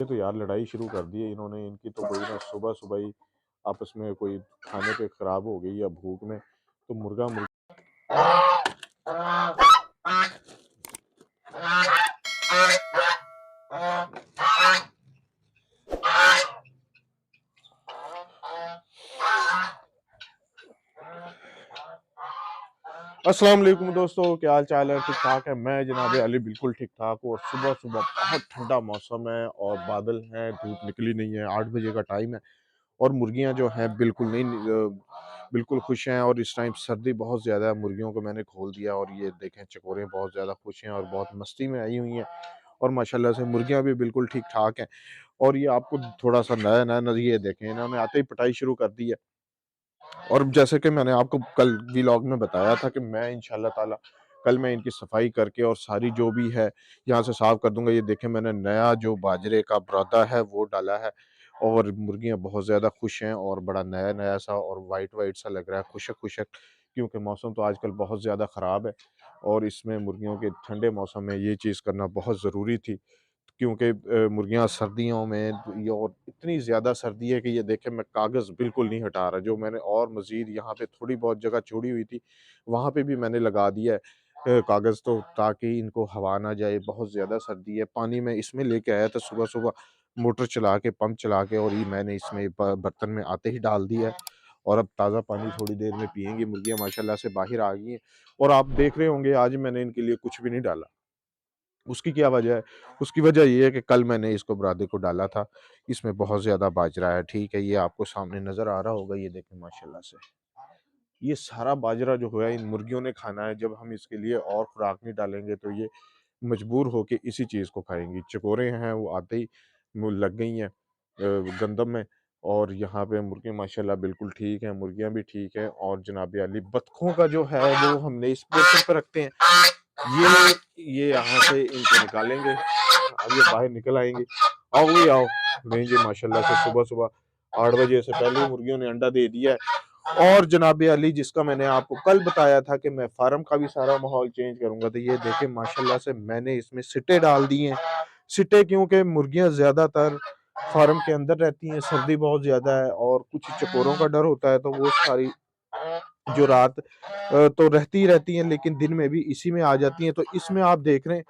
ये तो यार लड़ाई शुरू कर दी है इन्होंने। इनकी तो कोई ना सुबह-सुबह ही आपस में कोई खाने पे खराब हो गई या भूख में, तो मुर्गा मुर्गी अस्सलाम वालेकुम दोस्तों, क्या हाल चाल है? ठीक-ठाक है? मैं जनाब अली बिल्कुल ठीक-ठाक हूँ और सुबह-सुबह बहुत ठंडा मौसम है और बादल हैं, धूप निकली नहीं है, 8 बजे का टाइम है और मुर्गियाँ जो हैं बिल्कुल खुश हैं और इस टाइम सर्दी बहुत ज़्यादा है। मुर्गियों को मैंने खोल दिया और ये देखें चकोरे बहुत ज़्यादा खुश हैं और बहुत मस्ती में आई हुई हैं और माशाल्लाह से मुर्गियाँ भी बिल्कुल ठीक-ठाक हैं। और ये आपको थोड़ा-सा नया-नया नज़रिए देखें, इन्होंने आते ही पिटाई शुरू कर दी है। और जैसे कि मैंने आपको कल व्लॉग में बताया था कि मैं इंशाल्लाह ताला कल मैं इनकी सफाई करके और सारी जो भी है यहाँ से साफ कर दूँगा। ये देखें मैंने नया जो बाजरे का बुरादा है वो डाला है और मुर्गियाँ बहुत ज़्यादा खुश हैं और बड़ा नया-नया सा और वाइट-वाइट सा लग रहा है, खुशक-खुशक, क्योंकि मौसम तो आजकल बहुत ज़्यादा ख़राब है और इसमें मुर्गियों के ठंडे मौसम में ये चीज़ करना बहुत ज़रूरी थी। क्योंकि मुर्गियाँ सर्दियों में ये और इतनी ज़्यादा सर्दी है कि ये देखें मैं कागज़ बिल्कुल नहीं हटा रहा, जो मैंने और मज़ीद यहाँ पे थोड़ी बहुत जगह छोड़ी हुई थी, वहाँ पे भी मैंने लगा दिया है कागज़, तो ताकि इनको हवा ना जाए, बहुत ज़्यादा सर्दी है। पानी मैं इसमें लेके आया था सुबह-सुबह मोटर चला के, पंप चला के, और ये मैंने इसमें ब बर्तन में आते ही डाल दिया है और अब ताज़ा पानी थोड़ी देर में पिएँगी। मुर्गियाँ माशाल्लाह से बाहर आ गई हैं और आप देख रहे होंगे आज मैंने इनके लिए कुछ भी नहीं डाला। उसकी क्या वजह है? उसकी वजह ये है कि कल मैंने इसको बुरादे को डाला था, इसमें बहुत ज़्यादा बाजरा है, ठीक है? ये आपको सामने नज़र आ रहा होगा, ये देखें माशाल्लाह से। ये सारा बाजरा जो है इन मुर्गियों ने खाना है, जब हम इसके लिए और खुराक नहीं डालेंगे तो ये मजबूर होके इसी चीज़ को खाएँगी। चकोरे हैं वो आते ही वो लग गई हैं गंदम में और यहाँ पे मुर्गे माशाल्लाह बिल्कुल ठीक हैं, मुर्गियाँ भी ठीक हैं और जनाब आली बतखों का जो है वो हमने इस पोर्शन पे रखते हैं। ये यहाँ से इनको निकालेंगे, अब ये बाहर निकल आएँगी। आओ भी आओ, नहीं जी माशाल्लाह से सुबह-सुबह 8 बजे से पहले ही मुर्गियों ने अंडा दे दिया है। और जनाब अली जिसका मैंने आपको कल बताया था कि मैं फार्म का भी सारा माहौल चेंज करूँगा, तो ये देखिए माशाल्लाह से मैंने इसमें सिट्टे डाल दिए हैं। सिट्टे क्योंकि मुर्गियाँ ज़्यादातर फार्म के अंदर रहती हैं, सर्दी बहुत ज़्यादा है और कुछ चकोरों का डर होता है, तो वो सारी जो रात तो रहती ही रहती हैं, लेकिन दिन में भी इसी में आ जाती हैं। तो इसमें आप देख रहे हैं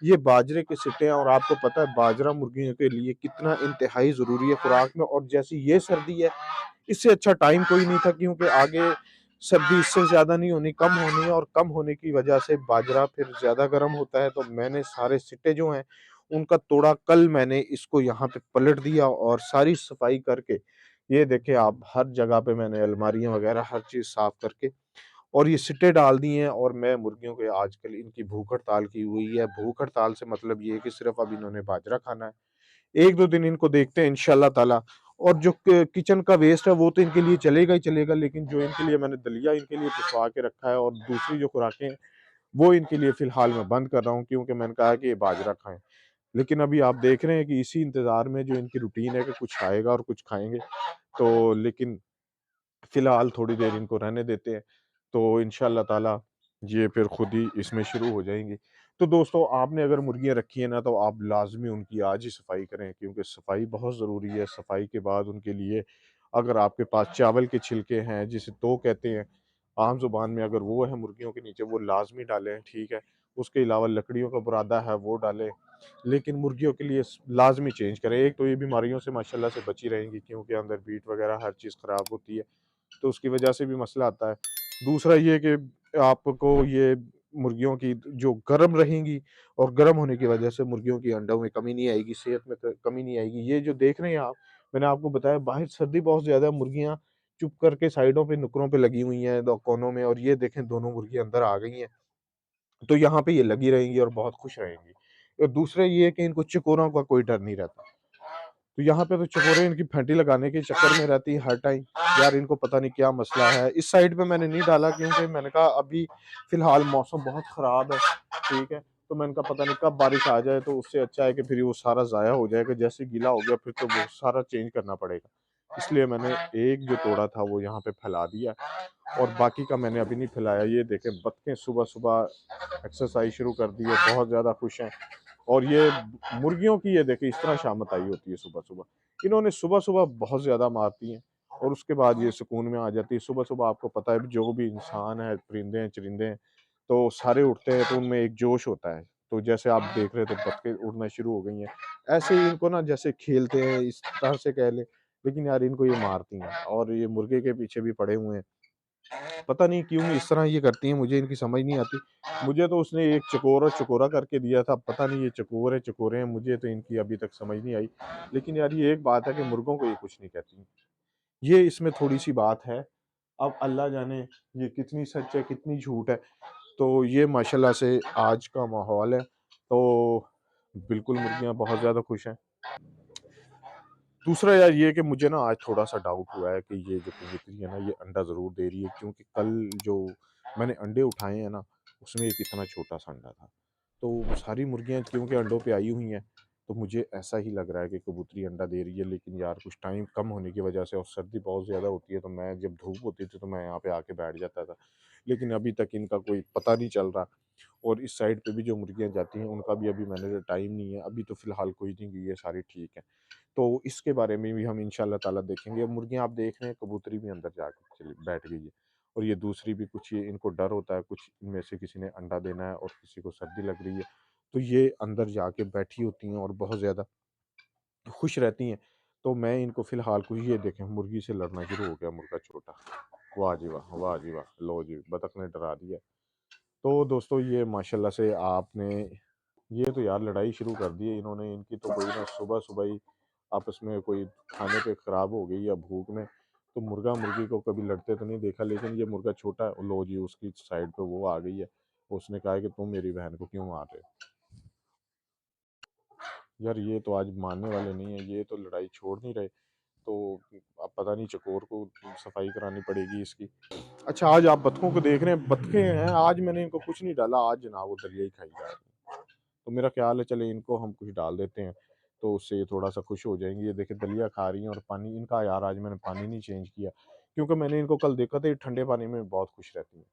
ये बाजरे के सिट्टे हैं और आपको पता है बाजरा मुर्गियों के लिए कितना इंतहाई ज़रूरी है खुराक में, और जैसी ये सर्दी है, इससे अच्छा टाइम कोई नहीं था, क्योंकि आगे सर्दी इससे ज़्यादा नहीं होनी, कम होनी है और कम होने की वजह से बाजरा फिर ज़्यादा गर्म होता है। तो मैंने सारे सिट्टे जो हैं, उनका तोड़ा कल मैंने इसको यहाँ पे पलट दिया और सारी सफाई करके ये देखिए आप हर जगह पे मैंने अलमारियाँ वगैरह हर चीज़ साफ करके और ये सिट्टे डाल दिए हैं और मैं मुर्गियों के आजकल इनकी भूख हड़ताल की हुई है। भूख हड़ताल से मतलब ये है कि सिर्फ़ अब इन्होंने बाजरा खाना है। 1-2 दिन इनको देखते हैं इंशाल्लाह ताला, और जो किचन का वेस्ट है वो तो इनके लिए चलेगा ही चलेगा, लेकिन जो इनके लिए मैंने दलिया इनके लिए पिसवा के रखा है और दूसरी जो खुराकें हैं, वो इनके लिए फ़िलहाल मैं बंद कर रहा हूँ, क्योंकि मैंने कहा है कि ये बाजरा खाएँ। लेकिन अभी आप देख रहे हैं कि इसी इंतज़ार में जो इनकी रूटीन है कि कुछ आएगा और कुछ खाएँगे, तो लेकिन फ़िलहाल थोड़ी देर इनको रहने देते हैं, तो इंशाअल्लाह ताला ये फिर खुद ही इसमें शुरू हो जाएँगी। तो दोस्तों आपने अगर मुर्गियाँ रखी हैं ना, तो आप लाज़मी उनकी आज ही सफाई करें, क्योंकि सफाई बहुत ज़रूरी है। सफाई के बाद उनके लिए अगर आपके पास चावल के छिलके हैं, जिसे तो कहते हैं आम ज़ुबान में, अगर वो है मुर्गियों के नीचे, वो लाज़मी डालें, ठीक है? उसके अलावा लकड़ियों का बुरादा है वो डालें, लेकिन मुर्गियों के लिए लाज़मी चेंज करें। एक तो ये बीमारियों से माशाल्लाह से बची रहेंगी, क्योंकि अंदर बीट वगैरह हर चीज़ ख़राब होती है। तो उसकी वजह से भी मसला आता है। दूसरा ये कि आपको ये मुर्गियों की जो गर्म रहेंगी और गर्म होने की वजह से मुर्गियों की अंडों में कमी नहीं आएगी, सेहत में क कमी नहीं आएगी। ये जो देख रहे हैं आप, मैंने आपको बताया बाहर सर्दी बहुत ज़्यादा है, मुर्गियाँ चुप करके साइडों पे, नुकरों पे लगी हुई हैं, दो कोनों में, और ये देखें दोनों मुर्गियाँ अंदर आ गई हैं। तो यहाँ पे ये लगी रहेंगी और बहुत खुश रहेंगी। और दूसरा ये है कि इनको चकोरों का कोई डर नहीं रहता। तो यहाँ पे तो चकोरे इनकी फैंटी लगाने के चक्कर में रहती है हर टाइम। यार इनको पता नहीं क्या मसला है। इस साइड पे मैंने नहीं डाला, क्योंकि मैंने कहा अभी फ़िलहाल मौसम बहुत ख़राब है, ठीक है? तो मैंने कहा पता नहीं कब बारिश आ जाए, तो उससे अच्छा है कि फिर वो सारा ज़ाया हो जाएगा। जैसे गीला हो गया फिर तो वो सारा चेंज करना पड़ेगा। इसलिए मैंने एक जो तोड़ा था वो यहाँ पे फैला दिया और बाकी का मैंने अभी नहीं फैलाया। ये देखें बत्तखें सुबह-सुबह एक्सरसाइज़ शुरू कर दी है, बहुत ज़्यादा खुश हैं। और ये मुर्गियों की ये देखिए इस तरह शामत आई होती है सुबह-सुबह। इन्होंने सुबह-सुबह बहुत ज़्यादा मारती हैं और उसके बाद ये सुकून में आ जाती है। सुबह-सुबह आपको पता है जो भी इंसान है, परिंदे हैं, चरिंदे हैं, तो सारे उठते हैं तो उनमें एक जोश होता है। तो जैसे आप देख रहे थे बत्तखें उड़ना शुरू हो गई हैं। ऐसे ही इनको ना जैसे खेलते हैं इस तरह से कह लें, लेकिन यार इनको ये मारती हैं और ये मुर्गे के पीछे भी पड़े हुए हैं। पता नहीं क्यों इस तरह ये करती हैं, मुझे इनकी समझ नहीं आती। मुझे तो उसने एक चकोर और चकोरा करके दिया था, पता नहीं ये चकोर है, चकोरे हैं, मुझे तो इनकी अभी तक समझ नहीं आई। लेकिन यार ये एक बात है कि मुर्गों को ये कुछ नहीं कहती। ये इसमें थोड़ी-सी बात है, अब अल्लाह जाने ये कितनी सच है, कितनी झूठ है। तो ये माशाल्लाह से आज का माहौल है, तो बिल्कुल मुर्गियाँ बहुत ज़्यादा खुश हैं। दूसरा यार ये कि मुझे ना आज थोड़ा-सा डाउट हुआ है कि ये जो कबूतरी है ना, ये अंडा ज़रूर दे रही है क्योंकि कल जो मैंने अंडे उठाए हैं ना, उसमें एक इतना छोटा-सा अंडा था। तो सारी मुर्गियाँ क्योंकि अंडों पे आई हुई हैं, तो मुझे ऐसा ही लग रहा है कि कबूतरी अंडा दे रही है। लेकिन यार कुछ टाइम कम होने की वजह से और सर्दी बहुत ज़्यादा होती है, तो मैं जब धूप होती थी, तो मैं यहाँ पे आके बैठ जाता था। लेकिन अभी तक इनका कोई पता नहीं चल रहा और इस साइड पे भी जो मुर्गियाँ जाती हैं, उनका भी अभी मैनेज टाइम नहीं है। अभी तो फ़िलहाल कोई नहीं गई है, सारी ठीक हैं। तो इसके बारे में भी हम इंशाअल्लाह ताला देखेंगे। अब मुर्गियाँ आप देख रहे हैं, कबूतरी भी अंदर जाके चली बैठ गई है और ये दूसरी भी कुछ ये इनको डर होता है, कुछ इनमें से किसी ने अंडा देना है और किसी को सर्दी लग रही है, तो ये अंदर जाके बैठी होती हैं और बहुत ज़्यादा खुश रहती हैं। तो मैं इनको फ़िलहाल कुछ ये देखें मुर्गी से लड़ना शुरू हो गया मुर्गा छोटा। वाह जी वाह! वाह जी वाह! लो जी, बतख ने डरा दिया। तो दोस्तों ये माशाल्लाह से आपने ये तो यार लड़ाई शुरू कर दी है इन्होंने, इनकी तो कोई ना सुबह-सुबह ही आपस में कोई खाने पे खराब हो गई या भूख में, तो मुर्गा-मुर्गी को कभी लड़ते तो नहीं देखा, लेकिन ये मुर्गा छोटा है, लो जी उसकी साइड पे वो आ गई है। उसने कहा है कि तुम मेरी बहन को क्यों मार रहे हो? यार ये तो आज मानने वाले नहीं है, ये तो लड़ाई छोड़ नहीं रहे, तो अब पता नहीं चकोर को सफाई करानी पड़ेगी इसकी। अच्छा आज आप बतखों को देख रहे हैं, बतखें हैं, आज मैंने इनको कुछ नहीं डाला, आज जनाब वो दलिया ही खाई जा रही हैं। तो मेरा ख़्याल है चले इनको हम कुछ डाल देते हैं, तो उससे ये थोड़ा-सा खुश हो जाएँगी। ये देखिए दलिया खा रही हैं और पानी इनका यार आज मैंने पानी नहीं चेंज किया, क्योंकि मैंने इनको कल देखा था ये ठंडे पानी में बहुत खुश रहती हैं।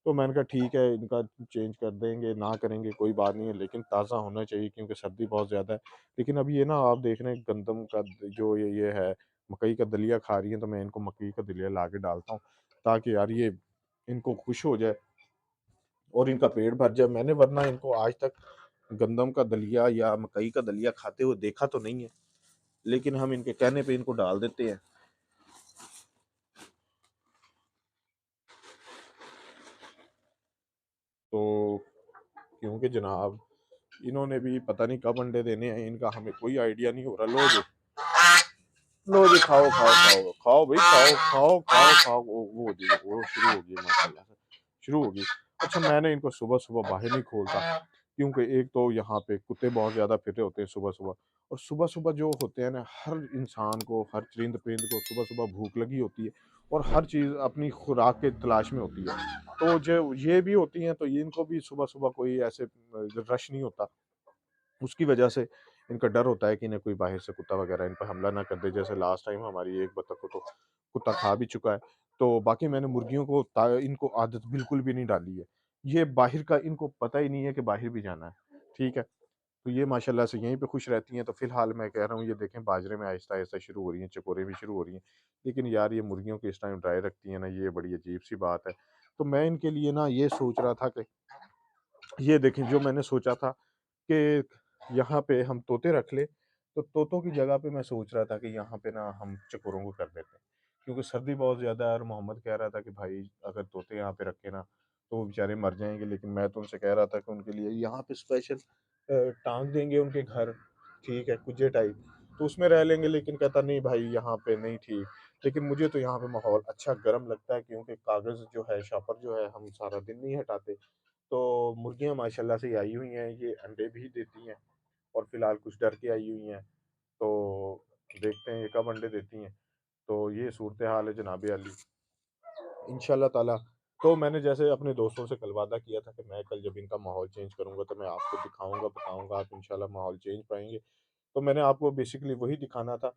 तो मैंने कहा ठीक है इनका चेंज कर देंगे, ना करेंगे कोई बात नहीं है, लेकिन ताज़ा होना चाहिए क्योंकि सर्दी बहुत ज़्यादा है। लेकिन अब ये ना आप देख रहे हैं गंदम का जो ये है, मकई का दलिया खा रही हैं, तो मैं इनको मकई का दलिया ला के डालता हूँ, ताकि यार ये इनको खुश हो जाए और इनका पेट भर जाए। मैंने वरना इनको आज तक गंदम का दलिया या मकई का दलिया खाते हुए देखा तो नहीं है, लेकिन हम इनके कहने पे इनको डाल देते हैं। तो क्योंकि जनाब इन्होंने भी पता नहीं कब अंडे देने हैं, इनका हमें कोई आइडिया नहीं हो रहा। लो जी खाओ, खाओ, खाओ, खाओ भई खाओ, खाओ, खाओ, खाओ। वो जी वो शुरू हो गई माशाल्लाह से, शुरू हो गई। अच्छा मैंने इनको सुबह-सुबह बाहर नहीं खोलता, क्योंकि एक तो यहाँ पे कुत्ते बहुत ज़्यादा फिर रहे होते हैं सुबह-सुबह और सुबह-सुबह जो होते हैं ना, हर इंसान को, हर चरिंद-परिंद को सुबह-सुबह भूख लगी होती है और हर चीज़ अपनी खुराक के तलाश में होती है। तो जो ये भी होती हैं, तो ये इनको भी सुबह-सुबह कोई ऐसे रश नहीं होता। उसकी वजह से इनका डर होता है कि इन्हें कोई बाहर से कुत्ता वगैरह इन पे हमला ना कर दे। जैसे लास्ट टाइम हमारी एक बतख को तो कुत्ता खा भी चुका है। तो बाकी मैंने मुर्गियों को इनको आदत बिल्कुल भी नहीं डाली है। ये बाहर का इनको पता ही नहीं है कि बाहर भी जाना है, ठीक है? तो ये माशाल्लाह से यहीं पे खुश रहती हैं। तो फिलहाल मैं कह रहा हूँ ये देखें बाजरे में आहिस्ता-आहिस्ता शुरू हो रही हैं, चकोरे भी शुरू हो रही हैं। लेकिन यार ये मुर्गियों को इस टाइम ड्राई रखती हैं ना, ये बड़ी अजीब-सी बात है। तो मैं इनके लिए ना ये सोच रहा था कि ये देखें जो मैंने सोचा था कि यहाँ पे हम तोते रख लें, तो तोतों की जगह पे मैं सोच रहा था कि यहाँ पे ना हम चकोरों को कर देते हैं। क्योंकि सर्दी बहुत ज़्यादा है और मोहम्मद कह रहा था कि भाई अगर तोते यहाँ पे रखे ना, तो वो बेचारे मर जाएँगे। लेकिन मैं तो उनसे कह रहा था कि उनके लिए यहाँ पे स्पेशल टाँग देंगे उनके घर, ठीक है, कुज्जे टाइप, तो उसमें रह लेंगे। लेकिन कहता नहीं भाई यहाँ पे नहीं ठीक। लेकिन मुझे तो यहाँ पे माहौल अच्छा गर्म लगता है क्योंकि कागज़ जो है, शापर जो है, हम सारा दिन नहीं हटाते। तो मुर्गियाँ माशाल्लाह से आई हुई हैं, ये अंडे भी देती हैं और फिलहाल कुछ डर के आई हुई हैं, तो देखते हैं ये कब अंडे देती हैं। तो ये सूरत-ए-हाल है जनाब अली। इंशाअल्लाह ताला तो मैंने जैसे अपने दोस्तों से कल वादा किया था कि मैं कल जब इनका माहौल चेंज करूँगा तो मैं आपको दिखाऊँगा, बताऊँगा, आप इंशाअल्लाह माहौल चेंज पाएँगे। तो मैंने आपको बेसिकली वही दिखाना था।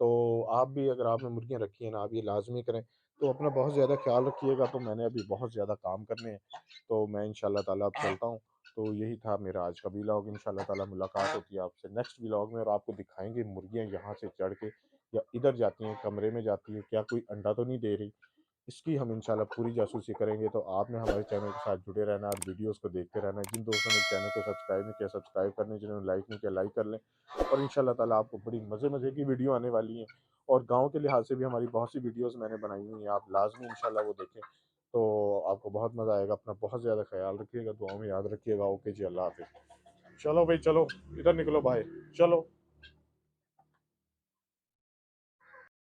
तो आप भी अगर आपने मुर्गियाँ रखी हैं ना, आप ये लाज़मी करें। तो अपना बहुत ज़्यादा ख़्याल रखिएगा, तो मैंने अभी बहुत ज़्यादा काम करने हैं, तो मैं इंशाअल्लाह ताला अब चलता हूँ। तो यही था मेरा आज का व्लॉग। इंशाल्लाह ताला मुलाकात होती है आपसे नेक्स्ट व्लॉग में और आपको दिखाएँगे मुर्गियाँ यहाँ से चढ़ के या इधर जाती हैं, कमरे में जाती हैं, क्या कोई अंडा तो नहीं दे रही? इसकी हम इंशाल्लाह पूरी जासूसी करेंगे। तो आपने हमारे चैनल के साथ जुड़े रहना और वीडियोज़ को देखते रहना है। जिन दोस्तों ने चैनल को सब्सक्राइब नहीं किया, सब्सक्राइब कर लें, जिन्होंने लाइक नहीं किया, लाइक कर लें। और इंशाल्लाह ताला आपको बड़ी मज़े-मज़े की वीडियो आने वाली हैं और गाँव के लिहाज से भी हमारी बहुत सी वीडियोज़ मैंने बनाई हुई हैं, आप लाज़मी इंशाल्लाह वो देखें। तो आपको बहुत मज़ा आएगा। अपना बहुत ज़्यादा ख़्याल रखिएगा, दुआओं में याद रखिएगा। ओके जी, अल्लाह हाफ़िज़। चलो भाई चलो, इधर निकलो भाई, चलो।